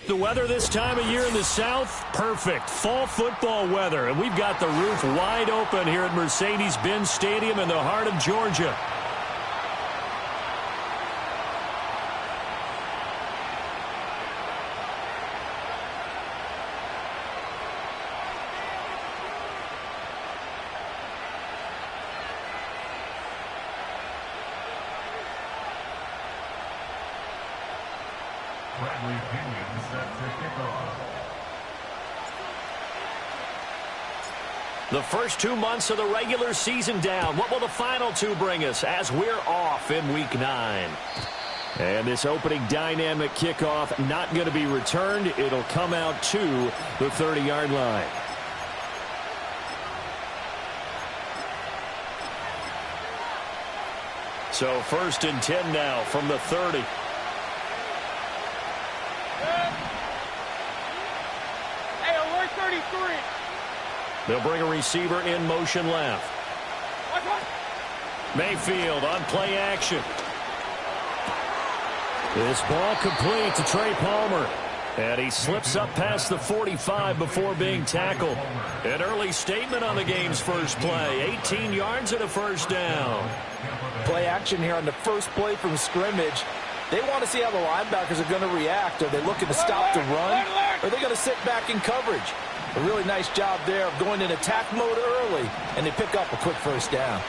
The weather this time of year in the South, perfect. Fall football weather. And we've got the roof wide open here at Mercedes-Benz Stadium in the heart of Georgia. The first 2 months of the regular season down. What will the final two bring us as we're off in Week 9? And this opening dynamic kickoff not going to be returned. It'll come out to the 30-yard line. So 1st and 10 now from the 30. Hey, alert 33. They'll bring a receiver in motion left. Mayfield on play action. This ball complete to Trey Palmer. And he slips up past the 45 before being tackled. An early statement on the game's first play. 18 yards and a first down. Play action here on the first play from scrimmage. They want to see how the linebackers are going to react. Are they looking to stop the run? Or are they going to sit back in coverage? A really nice job there of going in attack mode early, and they pick up a quick first down.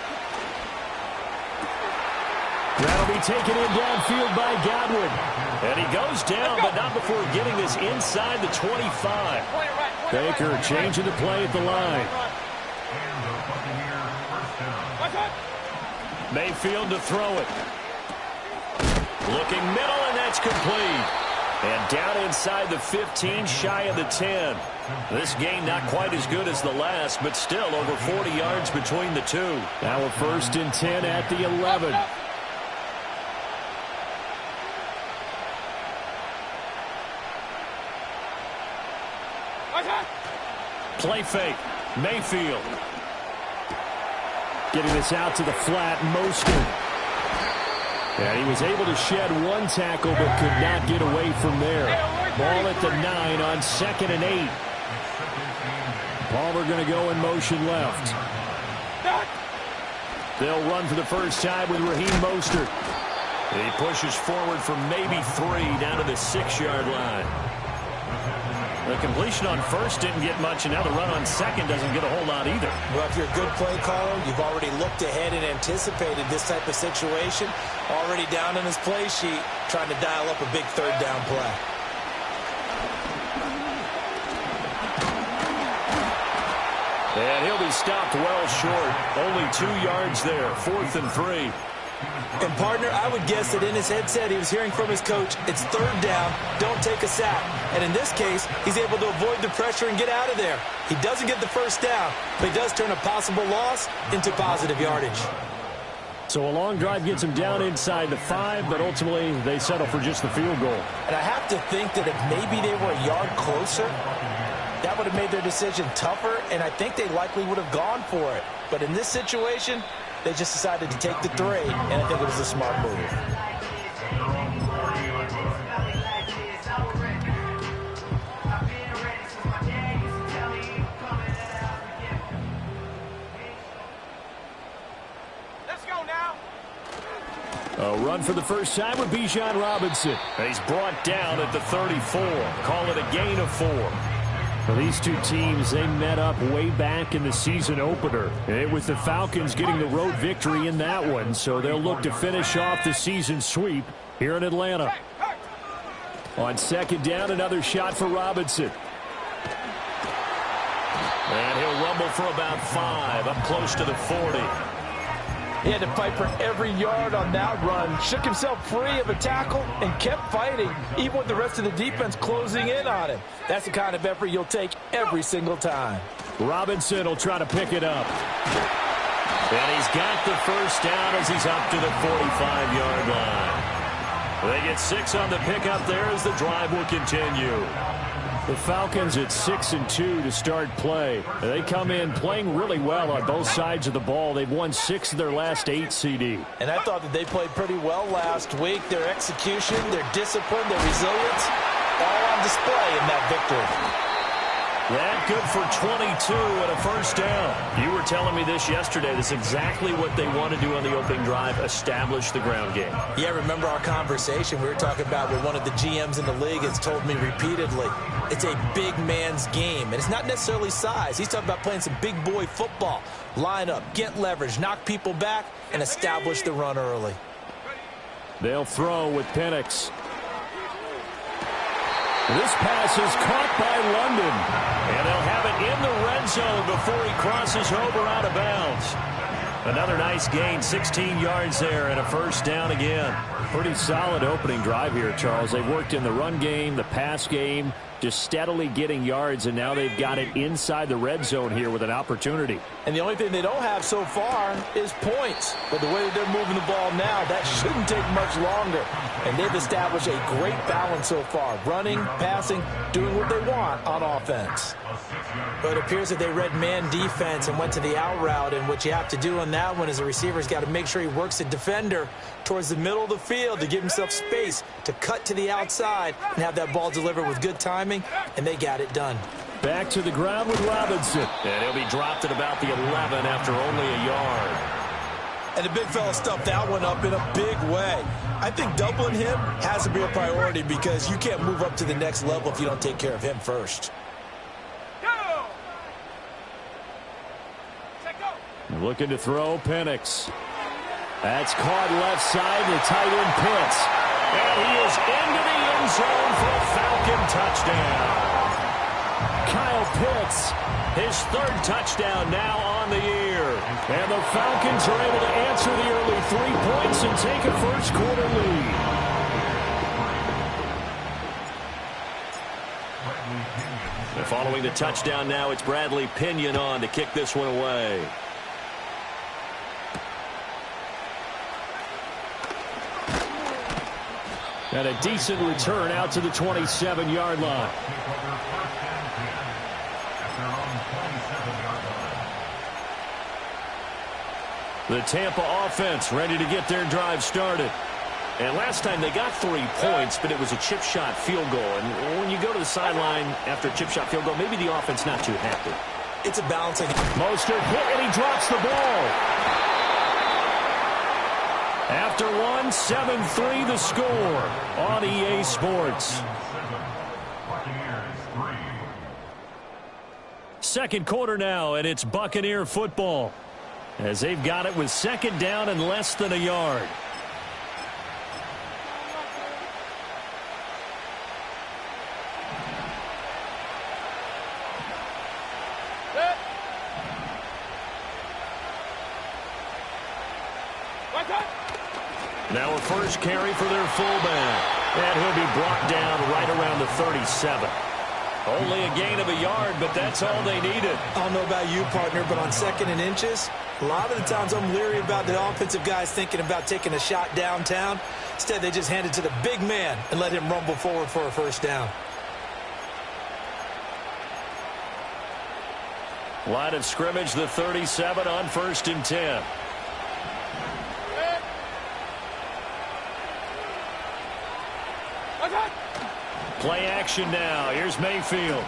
That'll be taken in downfield by Godwin. And he goes down, but not before getting this inside the 25. Baker changing the play at the line. Mayfield to throw it. Looking middle, and that's complete. And down inside the 15, shy of the 10. This gain not quite as good as the last, but still over 40 yards between the two. Now a 1st and 10 at the 11. Play fake. Mayfield. Getting this out to the flat. Mostert. And he was able to shed one tackle, but could not get away from there. Ball at the 9 on 2nd and 8. Palmer going to go in motion left. They'll run for the first time with Raheem Mostert. He pushes forward for maybe 3 down to the 6-yard line. The completion on 1st didn't get much, and now the run on 2nd doesn't get a whole lot either. Well, if you're a good play caller, you've already looked ahead and anticipated this type of situation. Already down in his play sheet, trying to dial up a big 3rd down play. And he'll be stopped well short. Only 2 yards there. 4th and 3. And, partner, I would guess that in his headset he was hearing from his coach, it's 3rd down, don't take a sack. And in this case, he's able to avoid the pressure and get out of there. He doesn't get the first down, but he does turn a possible loss into positive yardage. So a long drive gets him down inside the 5, but ultimately they settle for just the field goal. And I have to think that if maybe they were a yard closer, that would have made their decision tougher, and I think they likely would have gone for it. But in this situation, they just decided to take the 3, and I think it was a smart move. Let's go now. A run for the first time with Bijan Robinson. He's brought down at the 34. Call it a gain of 4. Well, these two teams, they met up way back in the season opener. And with the Falcons getting the road victory in that one, so they'll look to finish off the season sweep here in Atlanta. On 2nd down, another shot for Robinson. And he'll rumble for about 5, up close to the 40. He had to fight for every yard on that run. Shook himself free of a tackle and kept fighting, even with the rest of the defense closing in on him. That's the kind of effort you'll take every single time. Robinson will try to pick it up. And he's got the first down as he's up to the 45-yard line. They get 6 on the pickup there as the drive will continue. The Falcons at 6-2 to start play. They come in playing really well on both sides of the ball. They've won 6 of their last 8, CD. And I thought that they played pretty well last week. Their execution, their discipline, their resilience, all on display in that victory. That good for 22 and a first down. You were telling me this yesterday. That's exactly what they want to do on the opening drive, establish the ground game. Yeah, remember our conversation we were talking about with one of the GMs in the league has told me repeatedly, it's a big man's game. And it's not necessarily size. He's talking about playing some big boy football. Line up, get leverage, knock people back, and establish the run early. They'll throw with Penix. This pass is caught by London. And they'll have it in the red zone before he crosses over out of bounds. Another nice gain, 16 yards there and a first down again. Pretty solid opening drive here, Charles. They've worked in the run game, the pass game, just steadily getting yards, and now they've got it inside the red zone here with an opportunity. And the only thing they don't have so far is points. But the way that they're moving the ball now, that shouldn't take much longer. And they've established a great balance so far. Running, passing, doing what they want on offense. But it appears that they read man defense and went to the out route. And what you have to do on that one is the receiver's got to make sure he works the defender towards the middle of the field to give himself space to cut to the outside and have that ball delivered with good timing. And they got it done. Back to the ground with Robinson. And he'll be dropped at about the 11 after only a yard. And the big fella stuffed that one up in a big way. I think doubling him has to be a priority because you can't move up to the next level if you don't take care of him first. Looking to throw, Penix. That's caught left side, the tight end Pitts. And he is into the end zone for a Falcon touchdown. Kyle Pitts, his 3rd touchdown now on the year. And the Falcons are able to answer the early 3 points and take a first quarter lead. And following the touchdown now, it's Bradley Pinion on to kick this one away. And a decent return out to the 27-yard line. The Tampa offense ready to get their drive started. And last time they got 3 points, but it was a chip shot field goal. And when you go to the sideline after a chip shot field goal, maybe the offense not too happy. It's a balancing. Mostert hit and he drops the ball. After 7-3 the score on EA Sports. Second quarter now, and it's Buccaneer football as they've got it with 2nd down and less than a yard. Now a first carry for their fullback. And he'll be brought down right around the 37. Only a gain of a yard, but that's all they needed. I don't know about you, partner, but on 2nd and inches, a lot of the times I'm leery about the offensive guys thinking about taking a shot downtown. Instead, they just hand it to the big man and let him rumble forward for a first down. Line of scrimmage, the 37 on 1st and 10. Play action now. Here's Mayfield.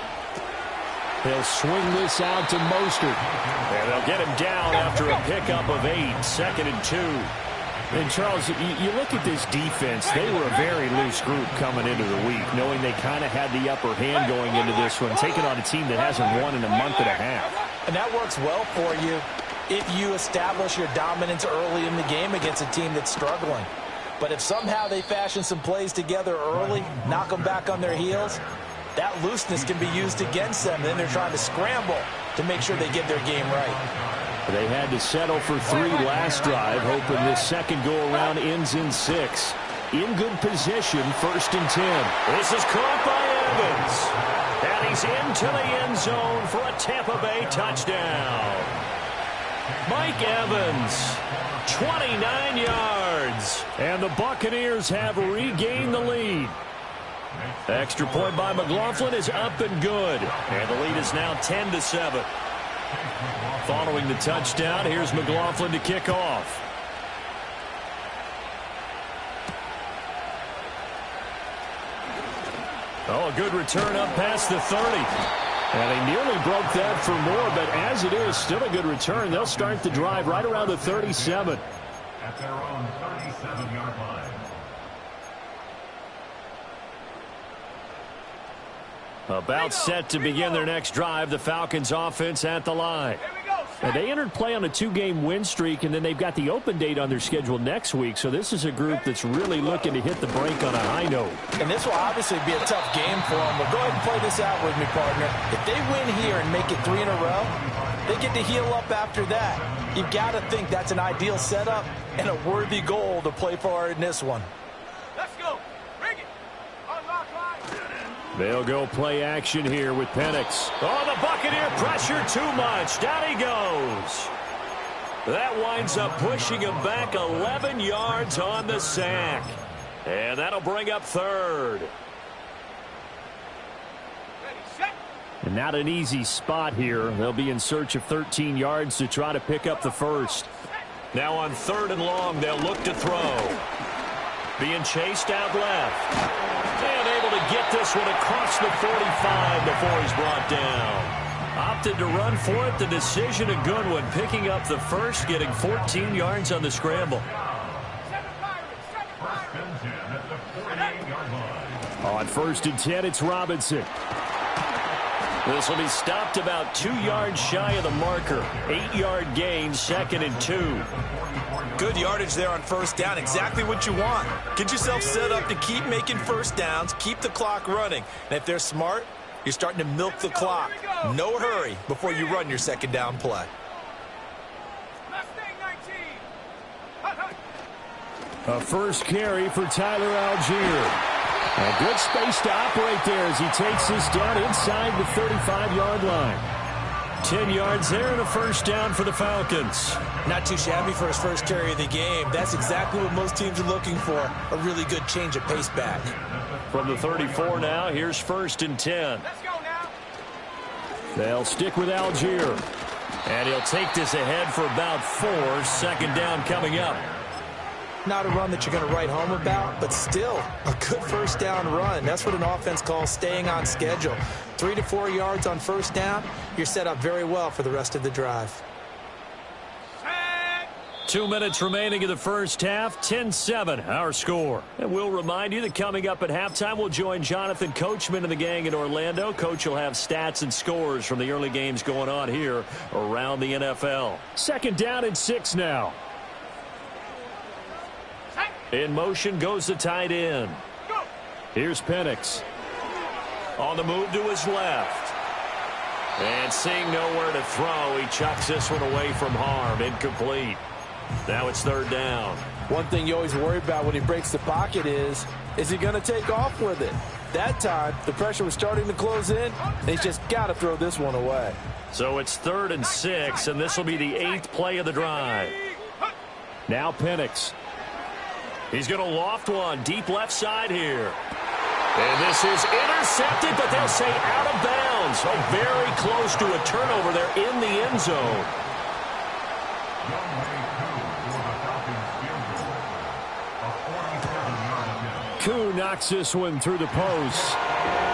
He'll swing this out to Mostert. And they'll get him down after a pickup of 8. 2nd and 2. And, Charles, you look at this defense. They were a very loose group coming into the week, knowing they kind of had the upper hand going into this one, taking on a team that hasn't won in a month and a half. And that works well for you if you establish your dominance early in the game against a team that's struggling. But if somehow they fashion some plays together early, knock them back on their heels, that looseness can be used against them. Then they're trying to scramble to make sure they get their game right. They had to settle for 3 last drive, hoping this second go-around ends in 6. In good position, 1st and 10. This is caught by Evans. And he's into the end zone for a Tampa Bay touchdown. Mike Evans, 29 yards. And the Buccaneers have regained the lead. Extra point by McLaughlin is up and good. And the lead is now 10-7. Following the touchdown, here's McLaughlin to kick off. Oh, a good return up past the 30. And they nearly broke that for more, but as it is, still a good return. They'll start the drive right around the 37. At their own 37-yard line. About set to begin their next drive, the Falcons offense at the line. And they entered play on a 2-game win streak, and then they've got the open date on their schedule next week. So this is a group that's really looking to hit the break on a high note. And this will obviously be a tough game for them. But go ahead and play this out with me, partner. If they win here and make it 3 in a row, they get to heal up after that. You've got to think that's an ideal setup and a worthy goal to play for in this one. Let's go. Bring it. Unlock line. They'll go play action here with Penix. Oh, the Buccaneer pressure too much. Down he goes. That winds up pushing him back 11 yards on the sack. And that'll bring up third. Ready, set. And not an easy spot here. They'll be in search of 13 yards to try to pick up the first. Now on 3rd and long, they'll look to throw. Being chased out left. And able to get this one across the 45 before he's brought down. Opted to run for it. The decision a good one. Picking up the first, getting 14 yards on the scramble. On 1st and 10, it's Robinson. This will be stopped about 2 yards shy of the marker. 8-yard gain, 2nd and 2. Good yardage there on 1st down. Exactly what you want. Get yourself set up to keep making 1st downs, keep the clock running. And if they're smart, you're starting to milk the clock. No hurry before you run your 2nd down play. A first carry for Tyler Algier. A good space to operate there as he takes this down inside the 35-yard line. 10 yards there and a 1st down for the Falcons. Not too shabby for his first carry of the game. That's exactly what most teams are looking for. A really good change of pace back. From the 34 now, here's 1st and 10. Let's go now. They'll stick with Algier. And he'll take this ahead for about 4. 2nd down coming up. Not a run that you're going to write home about, but still a good 1st down run. That's what an offense calls staying on schedule. 3 to 4 yards on 1st down, you're set up very well for the rest of the drive. 2 minutes remaining in the first half, 10-7, our score. And we'll remind you that coming up at halftime, we'll join Jonathan Coachman and the gang in Orlando. Coach will have stats and scores from the early games going on here around the NFL. 2nd down and 6 now. In motion goes the tight end. Here's Penix. On the move to his left. And seeing nowhere to throw, he chucks this one away from harm. Incomplete. Now it's 3rd down. One thing you always worry about when he breaks the pocket is he going to take off with it? That time, the pressure was starting to close in, and he's just got to throw this one away. So it's 3rd and 6, and this will be the 8th play of the drive. Now Penix. He's going to loft one deep left side here. And this is intercepted, but they'll say out of bounds. So very close to a turnover there in the end zone. Koo knocks this one through the post.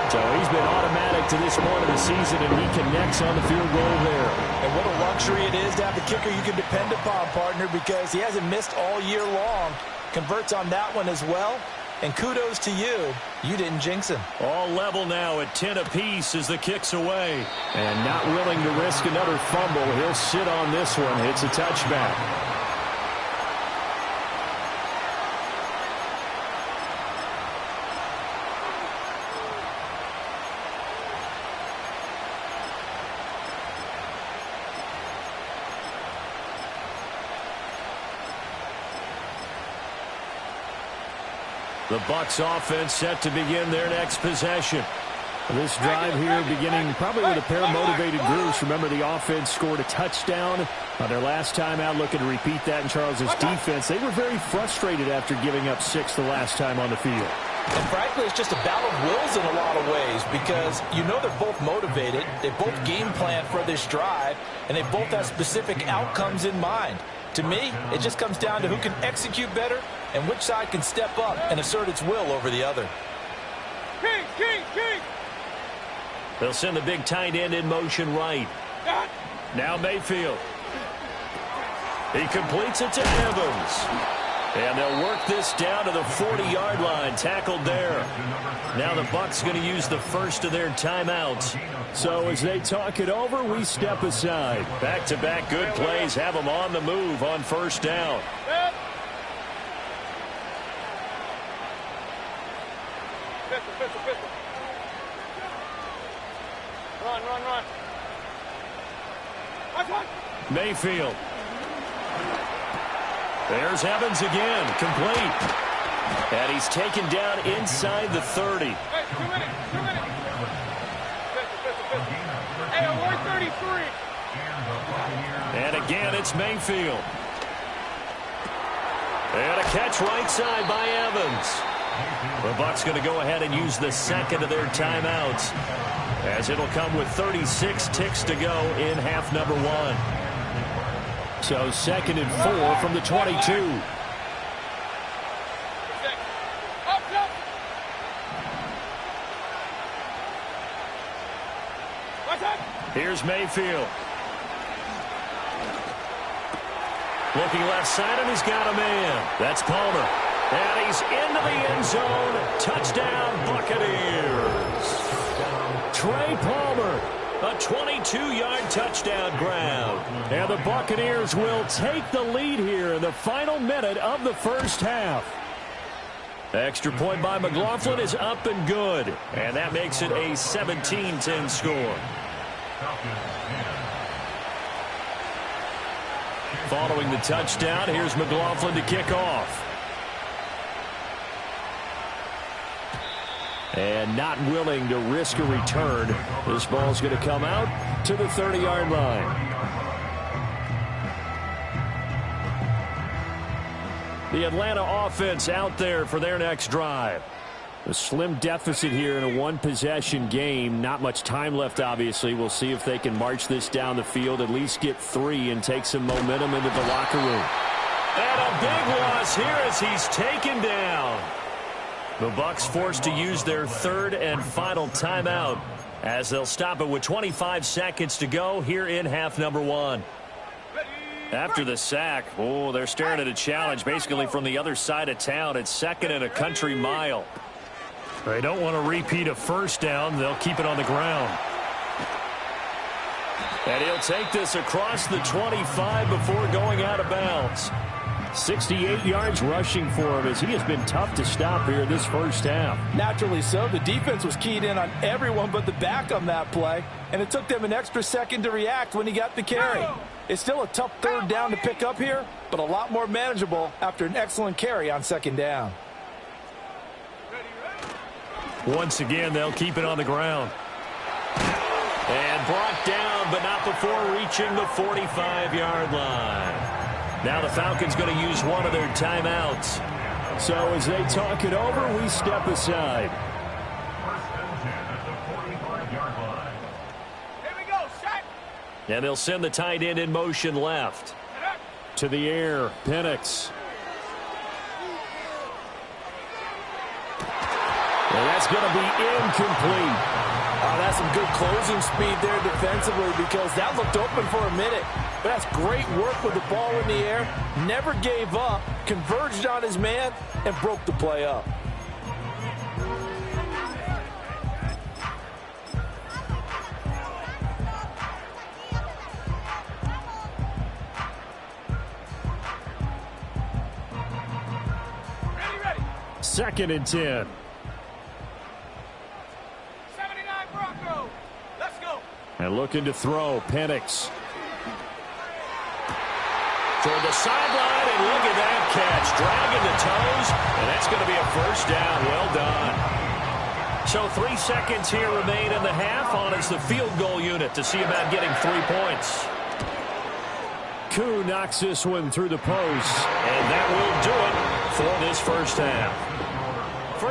So he's been automatic to this point of the season, and he connects on the field goal there. And what a luxury it is to have a kicker you can depend upon, partner, because he hasn't missed all year long. Converts on that one as well. And kudos to you. You didn't jinx him. All level now at 10 apiece as the kick's away. And not willing to risk another fumble. He'll sit on this one. It's a touchback. The Bucs offense set to begin their next possession. This drive here beginning probably with a pair of motivated groups. Remember, the offense scored a touchdown on their last time out. Looking to repeat that in Charles's defense. They were very frustrated after giving up 6 the last time on the field. And frankly, it's just a battle of wills in a lot of ways because you know they're both motivated, they both game plan for this drive, and they both have specific outcomes in mind. To me, it just comes down to who can execute better and which side can step up and assert its will over the other. King. They'll send the big tight end in motion right. Now Mayfield. He completes it to Evans. And they'll work this down to the 40-yard line, tackled there. Now the Bucs going to use the first of their timeouts. So as they talk it over, we step aside. Back-to-back good plays have them on the move on first down. Pistol. Run. Watch. Mayfield. There's Evans again, complete. And he's taken down inside the 30. Hey, 2 minutes. Pistol. Hey, we're 33. And again, it's Mayfield. And a catch right side by Evans. The Bucs going to go ahead and use the second of their timeouts, as it'll come with 36 ticks to go in half number one. So 2nd and 4 from the 22. Here's Mayfield. Looking left side, and he's got a man. That's Palmer. And he's into the end zone. Touchdown, Buccaneers. Trey Palmer. A 22-yard touchdown grab. And the Buccaneers will take the lead here in the final minute of the first half. Extra point by McLaughlin is up and good. And that makes it a 17-10 score. Following the touchdown, here's McLaughlin to kick off. And not willing to risk a return. This ball's going to come out to the 30-yard line. The Atlanta offense out there for their next drive. A slim deficit here in a one-possession game. Not much time left, obviously. We'll see if they can march this down the field, at least get 3 and take some momentum into the locker room. And a big loss here as he's taken down. The Bucs forced to use their third and final timeout as they'll stop it with 25 seconds to go here in half number one. After the sack, they're staring at a challenge basically from the other side of town. It's 2nd and a country mile. They don't want to repeat a first down. They'll keep it on the ground. And he'll take this across the 25 before going out of bounds. 68 yards rushing for him as he has been tough to stop here this first half. Naturally so. The defense was keyed in on everyone but the back on that play, and it took them an extra second to react when he got the carry. It's still a tough third down to pick up here, but a lot more manageable after an excellent carry on 2nd down. Once again, they'll keep it on the ground. And brought down, but not before reaching the 45-yard line. Now the Falcons going to use one of their timeouts. So as they talk it over, we step aside. Here we go, set. And they'll send the tight end in motion left. To the air, Penix. And that's going to be incomplete. That's some good closing speed there defensively because that looked open for a minute. But that's great work with the ball in the air. Never gave up, converged on his man, and broke the play up. Ready. 2nd and 10. And looking to throw, Penix. Toward the sideline, and look at that catch. Dragging the toes, and that's going to be a first down. Well done. So 3 seconds here remain in the half on as the field goal unit to see about getting 3 points. Koo knocks this one through the post, and that will do it for this first half.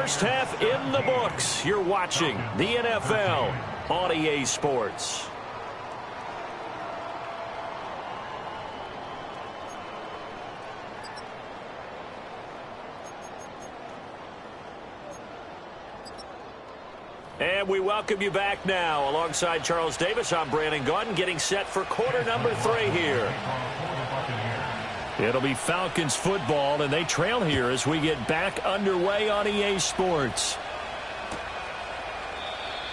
First half in the books. You're watching the NFL on EA Sports. And we welcome you back now. Alongside Charles Davis, I'm Brandon Gaudin, getting set for quarter number 3 here. It'll be Falcons football, and they trail here as we get back underway on EA Sports.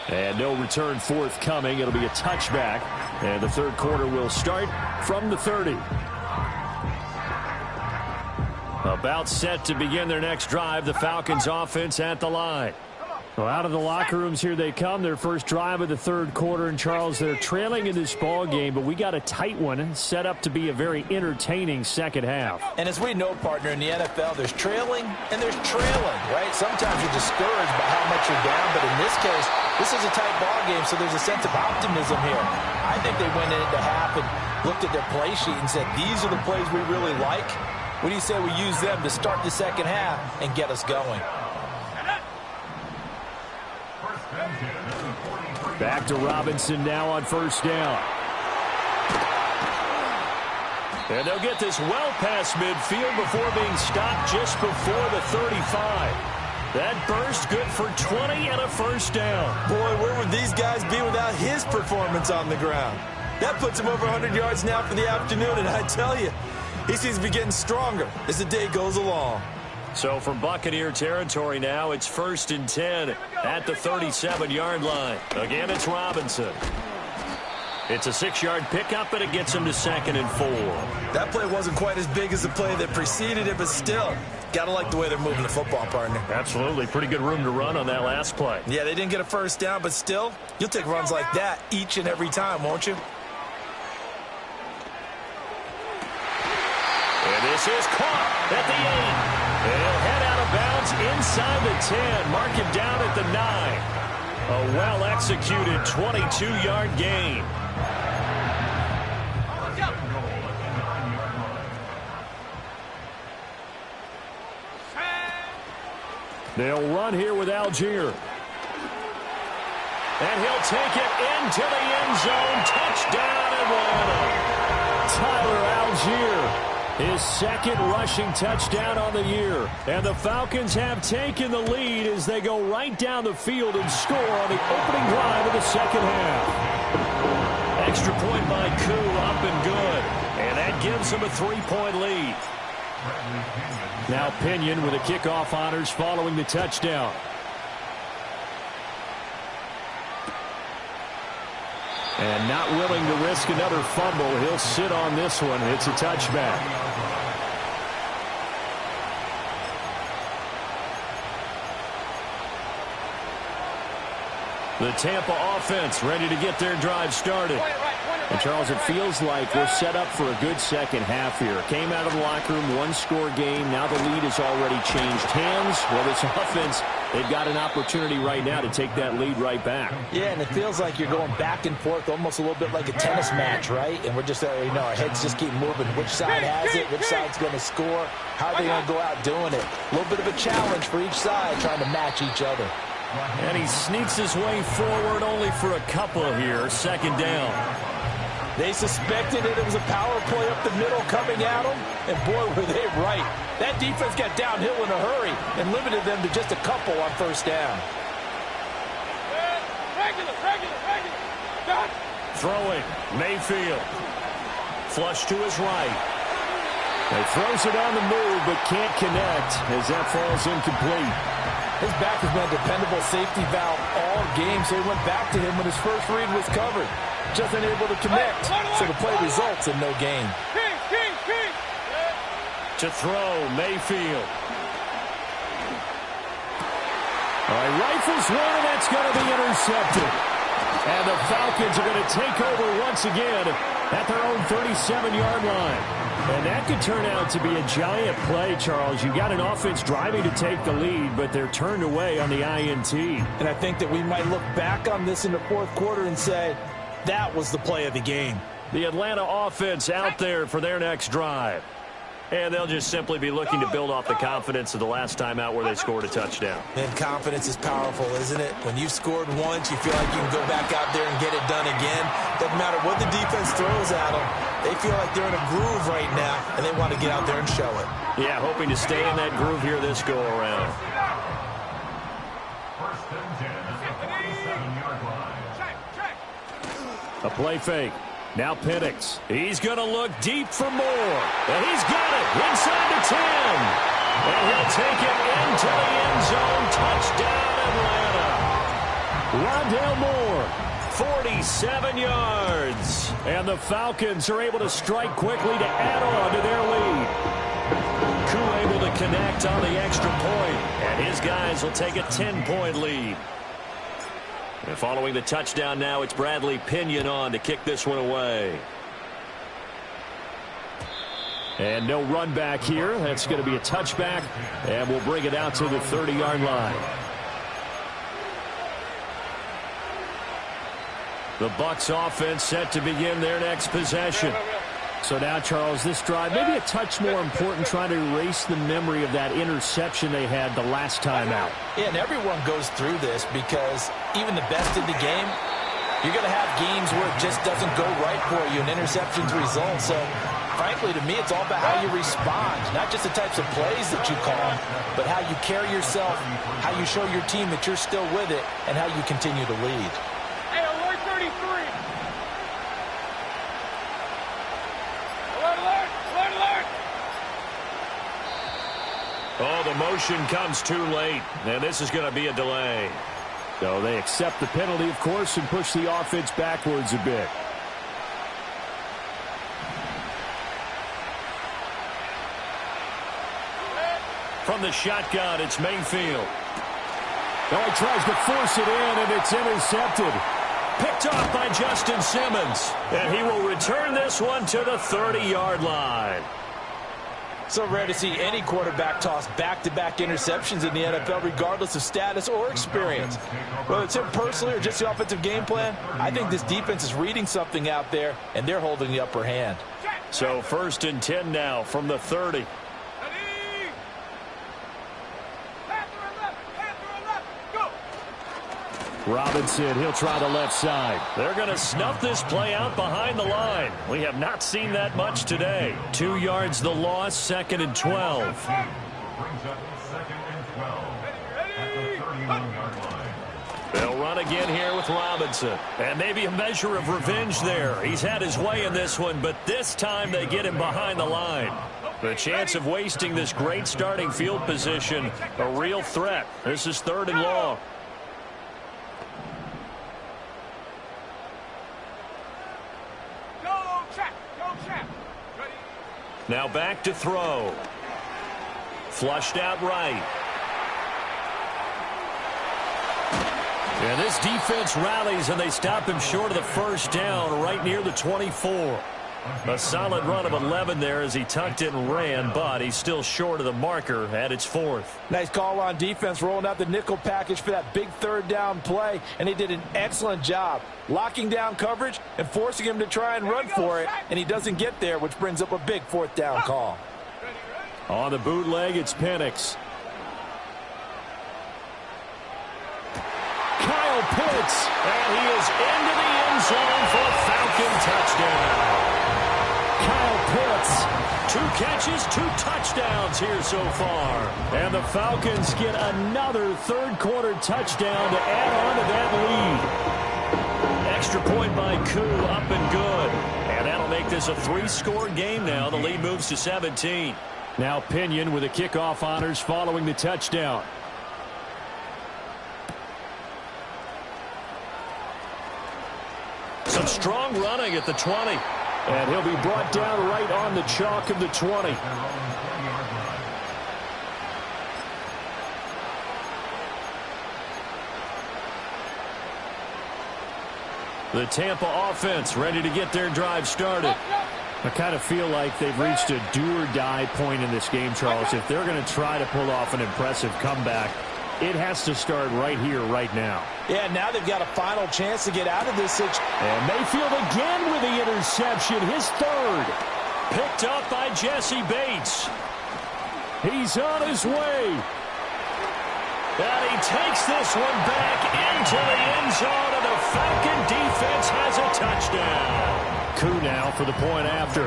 And no return forthcoming. It'll be a touchback, and the third quarter will start from the 30. About set to begin their next drive, the Falcons offense at the line. Well, out of the locker rooms here they come. Their first drive of the third quarter. And, Charles, they're trailing in this ball game, but we got a tight one set up to be a very entertaining second half. And as we know, partner, in the NFL, there's trailing and there's trailing, right? Sometimes you're discouraged by how much you're down, but in this case, this is a tight ball game, so there's a sense of optimism here. I think they went into half and looked at their play sheet and said, these are the plays we really like. What do you say we use them to start the second half and get us going? Back to Robinson now on first down. And they'll get this well past midfield before being stopped just before the 35. That burst good for 20 and a first down. Boy, where would these guys be without his performance on the ground? That puts him over 100 yards now for the afternoon, and I tell you, he seems to be getting stronger as the day goes along. So from Buccaneer territory now, it's 1st and 10 at the 37-yard line. Again, it's Robinson. It's a 6-yard pickup, and it gets him to 2nd and 4. That play wasn't quite as big as the play that preceded it, but still, got to like the way they're moving the football, partner. Absolutely. Pretty good room to run on that last play. Yeah, they didn't get a first down, but still, you'll take runs like that each and every time, won't you? And this is caught at the 8. He'll head out of bounds inside the 10. Mark him down at the 9. A well-executed 22-yard gain. They'll run here with Algier. And he'll take it into the end zone. Touchdown, Atlanta. Tyler Algier. His second rushing touchdown on the year. And the Falcons have taken the lead as they go right down the field and score on the opening drive of the second half. Extra point by Koo, up and good. And that gives them a 3-point lead. Now Pinion with the kickoff honors following the touchdown. And not willing to risk another fumble. He'll sit on this one. It's a touchback. The Tampa offense ready to get their drive started. And, Charles, it feels like we're set up for a good second half here. Came out of the locker room, one-score game. Now the lead has already changed hands. Well, this offense, they've got an opportunity right now to take that lead right back. Yeah, and it feels like you're going back and forth almost a little bit like a tennis match, right? And we're just, our heads just keep moving. Which side has it? Which side's going to score? How are they going to go out doing it? A little bit of a challenge for each side trying to match each other. And he sneaks his way forward only for a couple here. Second down. They suspected it was a power play up the middle coming at them, and boy, were they right. That defense got downhill in a hurry and limited them to just a couple on first down. Regular. Throwing, Mayfield. Flush to his right. He throws it on the move, but can't connect as that falls incomplete. His back has been a dependable safety valve all game, so he went back to him when his first read was covered. Just unable to connect, so the play results in no gain. To throw, Mayfield. All right, rifles one, and that's going to be intercepted. And the Falcons are going to take over once again at their own 37-yard line. And that could turn out to be a giant play, Charles. You got an offense driving to take the lead, but they're turned away on the INT. And I think that we might look back on this in the fourth quarter and say, that was the play of the game. The Atlanta offense out there for their next drive. And they'll just simply be looking to build off the confidence of the last time out where they scored a touchdown. And confidence is powerful, isn't it? When you've scored once, you feel like you can go back out there and get it done again. Doesn't matter what the defense throws at them. They feel like they're in a groove right now, and they want to get out there and show it. Yeah, hoping to stay in that groove here this go-around. First and 10 at the 47-yard line. A play fake. Now Penix. He's going to look deep for more. And he's got it inside the 10. And he'll take it into the end zone. Touchdown, Atlanta. Rondale Moore, 47 yards. And the Falcons are able to strike quickly to add on to their lead. Koo able to connect on the extra point. And his guys will take a 10-point lead. And following the touchdown now, it's Bradley Pinion on to kick this one away. And no run back here. That's going to be a touchback, and we'll bring it out to the 30-yard line. The Bucs offense set to begin their next possession. So now, Charles, this drive, maybe a touch more important, trying to erase the memory of that interception they had the last time out. Yeah, and everyone goes through this because even the best in the game, you're going to have games where it just doesn't go right for you, and interceptions result. So, frankly, to me, it's all about how you respond, not just the types of plays that you call, but how you carry yourself, how you show your team that you're still with it, and how you continue to lead. Hey, alert 33. Alert, alert, alert. Oh, the motion comes too late, and this is going to be a delay. So they accept the penalty, of course, and push the offense backwards a bit. From the shotgun, it's Mayfield. Oh, he tries to force it in, and it's intercepted. Picked off by Justin Simmons. And he will return this one to the 30-yard line. So rare to see any quarterback toss back-to-back interceptions in the NFL, regardless of status or experience. Whether it's him personally or just the offensive game plan, I think this defense is reading something out there, and they're holding the upper hand. So 1st and 10 now from the 30. Robinson, he'll try the left side. They're going to snuff this play out behind the line. We have not seen that much today. 2 yards the loss, 2nd and 12. Brings up 2nd and 12 at the 31-yard line. They'll run again here with Robinson. And maybe a measure of revenge there. He's had his way in this one, but this time they get him behind the line. The chance of wasting this great starting field position, a real threat. This is 3rd and long. Now back to throw. Flushed out right. And this defense rallies, and they stop him short of the first down right near the 24. A solid run of 11 there as he tucked it and ran, but he's still short of the marker at its 4th. Nice call on defense, rolling out the nickel package for that big 3rd down play, and he did an excellent job locking down coverage and forcing him to try and run for it, and he doesn't get there, which brings up a big 4th down call. On the bootleg, it's Penix. Kyle Pitts, and he is into the end zone for a Falcon touchdown. Kyle Pitts, 2 catches, 2 touchdowns here so far. And the Falcons get another 3rd quarter touchdown to add on to that lead. Extra point by Koo, up and good. And that'll make this a 3-score game now. The lead moves to 17. Now Pinion with the kickoff honors following the touchdown. Some strong running at the 20. And he'll be brought down right on the chalk of the 20. The Tampa offense ready to get their drive started. I kind of feel like they've reached a do-or-die point in this game, Charles. If they're going to try to pull off an impressive comeback, it has to start right here, right now. Yeah, now they've got a final chance to get out of this situation. And Mayfield again with the interception, his 3rd. picked up by Jesse Bates. He's on his way. And he takes this one back into the end zone, and the Falcon defense has a touchdown. Coup now for the point after.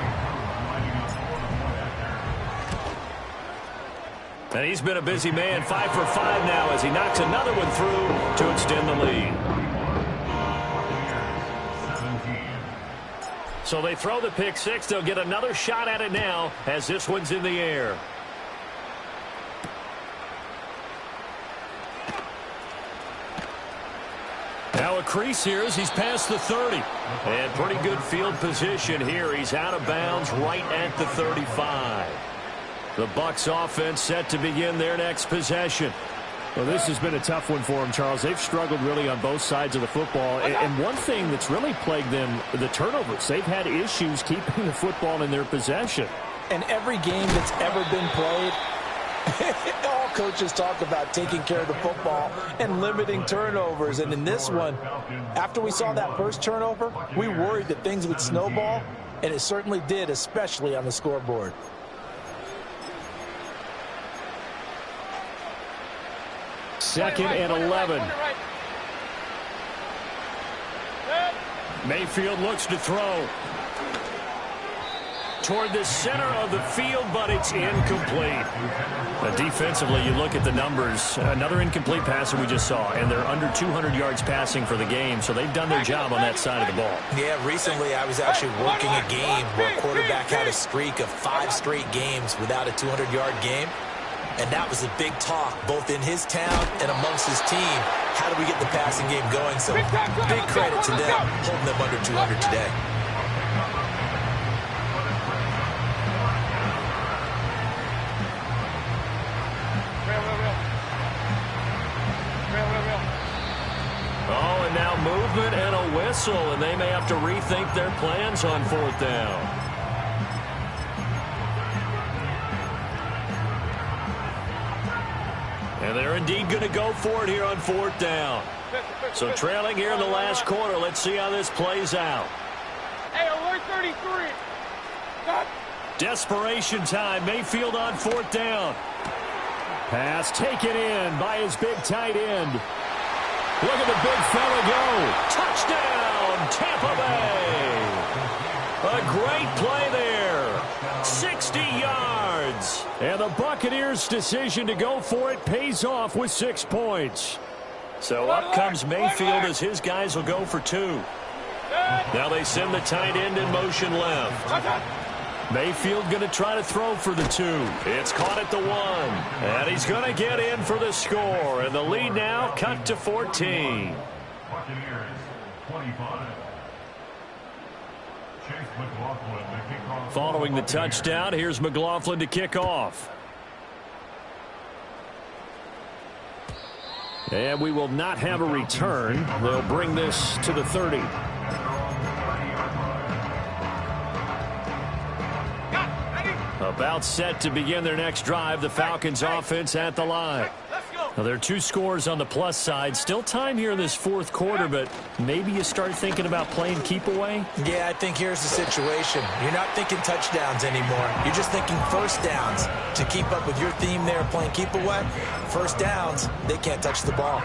And he's been a busy man, 5 for 5 now as he knocks another one through to extend the lead. So they throw the pick six. They'll get another shot at it now as this one's in the air. Now a crease here as he's past the 30. And pretty good field position here. He's out of bounds right at the 35. The Bucs offense set to begin their next possession. Well, this has been a tough one for them, Charles. They've struggled really on both sides of the football. And one thing that's really plagued them, the turnovers. They've had issues keeping the football in their possession. And every game that's ever been played, all coaches talk about taking care of the football and limiting turnovers. And in this one, after we saw that first turnover, we worried that things would snowball, and it certainly did, especially on the scoreboard. Second and 11. Mayfield looks to throw toward the center of the field, but it's incomplete. Defensively, you look at the numbers. Another incomplete pass that we just saw, and they're under 200 yards passing for the game, so they've done their job on that side of the ball. Yeah, recently I was actually working a game where a quarterback had a streak of 5 straight games without a 200-yard game. And that was a big talk, both in his town and amongst his team. How do we get the passing game going? So big credit to them, holding them under 200 today. Oh, and now movement and a whistle, and they may have to rethink their plans on 4th down. And they're indeed going to go for it here on 4th down. So trailing here in the last quarter. Let's see how this plays out. Hey, alert 33. Stop. Desperation time. Mayfield on 4th down. Pass taken in by his big tight end. Look at the big fella go. Touchdown, Tampa Bay. A great play there. 60 yards. And the Buccaneers' decision to go for it pays off with 6 points. So up comes Mayfield as his guys will go for 2. Now they send the tight end in motion left. Mayfield going to try to throw for the 2. It's caught at the 1. And he's going to get in for the score. And the lead now cut to 14. Buccaneers 25. Chase McLaughlin to kick off. Following the touchdown, here's McLaughlin to kick off. And we will not have a return. They'll bring this to the 30. About set to begin their next drive. The Falcons offense at the line. Now, there are 2 scores on the plus side. Still time here in this 4th quarter, but maybe you start thinking about playing keep away? Yeah, I think here's the situation. You're not thinking touchdowns anymore. You're just thinking first downs. To keep up with your theme there, playing keep away, first downs, they can't touch the ball.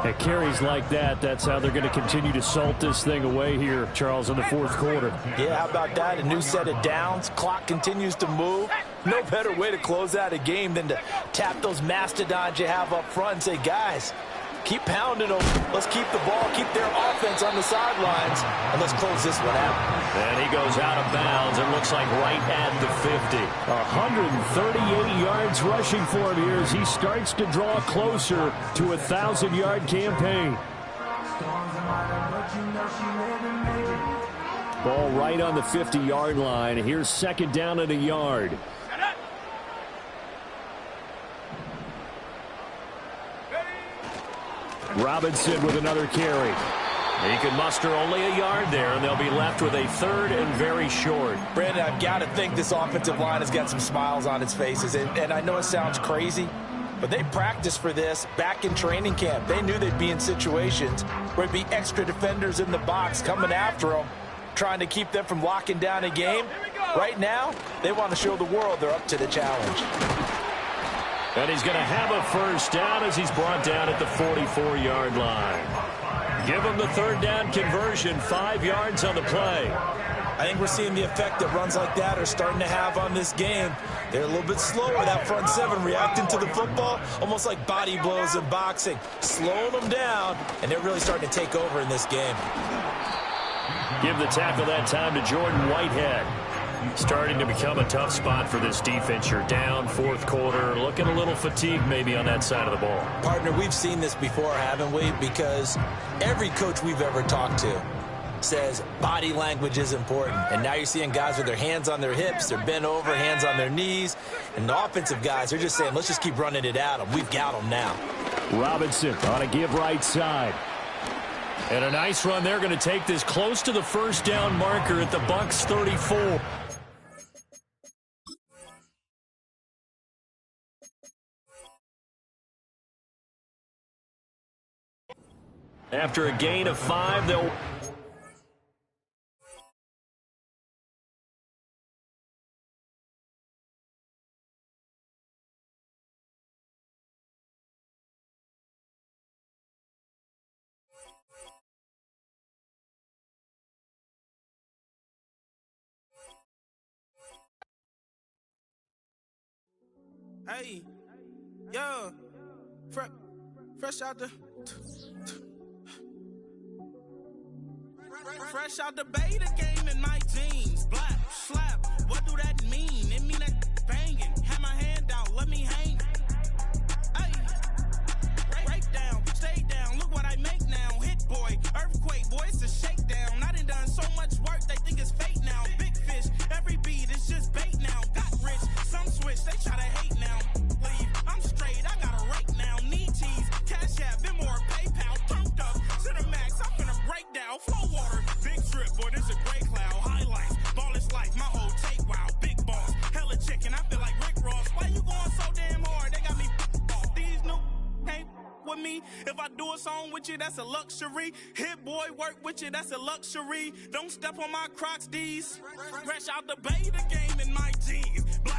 At carries like that, that's how they're going to continue to salt this thing away here, Charles, in the 4th quarter. Yeah, how about that? A new set of downs. Clock continues to move. No better way to close out a game than to tap those mastodons you have up front and say, guys, keep pounding them. Let's keep the ball, keep their offense on the sidelines, and let's close this one out. And he goes out of bounds. It looks like right at the 50. 138 yards rushing for him here as he starts to draw closer to a 1,000-yard campaign. Ball right on the 50-yard line. Here's 2nd down and a yard. Robinson with another carry. He can muster only a yard there, and they'll be left with a 3rd and very short. Brandon, I've got to think this offensive line has got some smiles on its faces. And I know it sounds crazy, but they practiced for this back in training camp. They knew they'd be in situations where there'd be extra defenders in the box coming after them, trying to keep them from locking down a game. Right now, they want to show the world they're up to the challenge. And he's going to have a first down as he's brought down at the 44-yard line. Give him the third down conversion, 5 yards on the play. I think we're seeing the effect that runs like that are starting to have on this game. They're a little bit slower, that front seven, reacting to the football, almost like body blows in boxing, slowing them down, and they're really starting to take over in this game. Give the tackle that time to Jordan Whitehead. Starting to become a tough spot for this defense. You're down, fourth quarter, looking a little fatigued maybe on that side of the ball. Partner, we've seen this before, haven't we? Because every coach we've ever talked to says body language is important. And now you're seeing guys with their hands on their hips, they're bent over, hands on their knees. And the offensive guys, they're just saying, let's just keep running it at them. We've got them now. Robinson on a give right side. And a nice run. They're going to take this close to the first down marker at the Bucs 34. After a gain of 5, they'll... Hey, yo, fresh out the beta game in my jeans. Black, slap, what do that mean? It mean that banging. Have my hand out, let me hang. Hey, break down, stay down, look what I make now. Hit boy, earthquake, boy, it's a shakedown. I done so much work, they think it's fake now. Big fish, every beat is just bait now. Got rich, some switch, they try to hate now. Leave, I'm straight, I got a rake now. Need cheese, cash app, been more PayPal. Turned up, to the max, I'm finna break down. Flow water, big trip, boy, this a gray cloud. Highlights, ball is life, my whole take wild. Big boss, hella chicken, I feel like Rick Ross. Why you going so damn hard? They got me off. These new can't with me. If I do a song with you, that's a luxury. Hit boy, work with you, that's a luxury. Don't step on my Crocs, D's. Fresh out the beta game in my jeans.